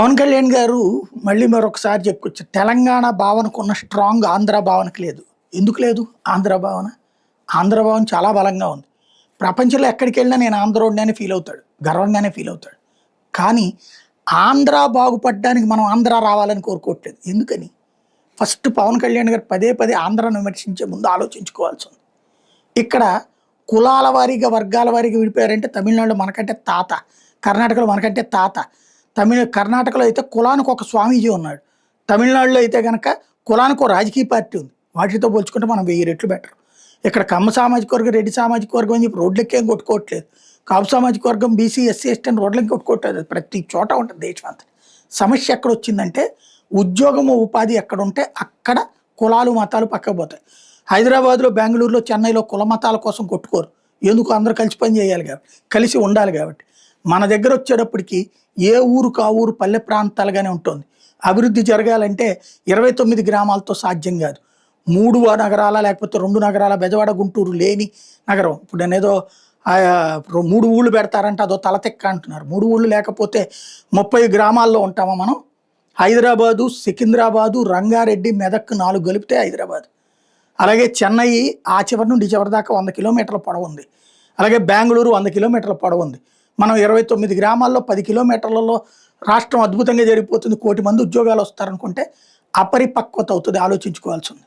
పవన్ కళ్యాణ్ గారు మళ్ళీ మరొకసారి చెప్పుకోవచ్చు. తెలంగాణ భావనకున్న స్ట్రాంగ్ ఆంధ్ర భావనకు లేదు. ఎందుకు లేదు ఆంధ్ర భావన? ఆంధ్ర భావన చాలా బలంగా ఉంది. ప్రపంచంలో ఎక్కడికెళ్ళినా నేను ఆంధ్రోడిని అని ఫీల్ అవుతాడు. గర్వంగానే ఫీల్ అవుతాడు. కానీ ఆంధ్ర బాగుపడడానికి మనం ఆంధ్ర రావాలని కోరుకోవట్లేదు. ఎందుకని? ఫస్ట్ పవన్ కళ్యాణ్ గారు పదే పదే ఆంధ్రాను విమర్శించే ముందు ఆలోచించుకోవాల్సి ఉంది. ఇక్కడ కులాల వారీగా, వర్గాల వారీగా విడిపోయారంటే తమిళనాడులో మనకంటే తాత, కర్ణాటకలో మనకంటే తాత. కర్ణాటకలో అయితే కులానికి ఒక స్వామీజీ ఉన్నాడు. తమిళనాడులో అయితే గనక కులానికి ఒక రాజకీయ పార్టీ ఉంది. వాటితో పోల్చుకుంటే మనం 1000 రెట్లు బెటర్. ఇక్కడ కమ్మ సామాజిక వర్గం, రెడ్డి సామాజిక వర్గం అని చెప్పి రోడ్లెక్కేం కొట్టుకోవట్లేదు. కాపు సామాజిక వర్గం, బీసీ, ఎస్సీ, ఎస్టీ అని రోడ్లకి కొట్టుకోవట్లేదు. అది ప్రతి చోట ఉంటుంది దేశం అంతా. సమస్య ఎక్కడొచ్చిందంటే ఉద్యోగము, ఉపాధి ఎక్కడుంటే అక్కడ కులాలు, మతాలు పక్కకు పోతాయి. హైదరాబాద్లో, బెంగళూరులో, చెన్నైలో కుల మతాల కోసం కొట్టుకోరు. ఎందుకు? అందరూ కలిసి పని చేయాలి కాబట్టి, కలిసి ఉండాలి కాబట్టి. మన దగ్గర వచ్చేటప్పటికి ఏ ఊరుకు ఆ ఊరు పల్లె ప్రాంతాలుగానే ఉంటుంది. అభివృద్ధి జరగాలంటే 29 గ్రామాలతో సాధ్యం కాదు. 3 నగరాల లేకపోతే 2 నగరాల, బెజవాడ, గుంటూరు లేని నగరం. ఇప్పుడు నేనేదో 3 ఊళ్ళు పెడతారంటే అదో తలతెక్క అంటున్నారు. 3 ఊళ్ళు లేకపోతే 30 గ్రామాల్లో ఉంటామా మనం? హైదరాబాదు, సికింద్రాబాదు, రంగారెడ్డి, మెదక్ 4 కలిపితే హైదరాబాద్. అలాగే చెన్నై ఆ చివరి నుండి ఈ చివరి దాకా 100 కిలోమీటర్ల పొడవు ఉంది. అలాగే బెంగళూరు 100 కిలోమీటర్ల పొడవు ఉంది. మనం 29 గ్రామాల్లో 10 కిలోమీటర్లలో రాష్ట్రం అద్భుతంగా జరిగిపోతుంది, 1 కోటి మంది ఉద్యోగాలు వస్తారనుకుంటే అపరిపక్వత అవుతుంది. ఆలోచించుకోవాల్సి ఉంది.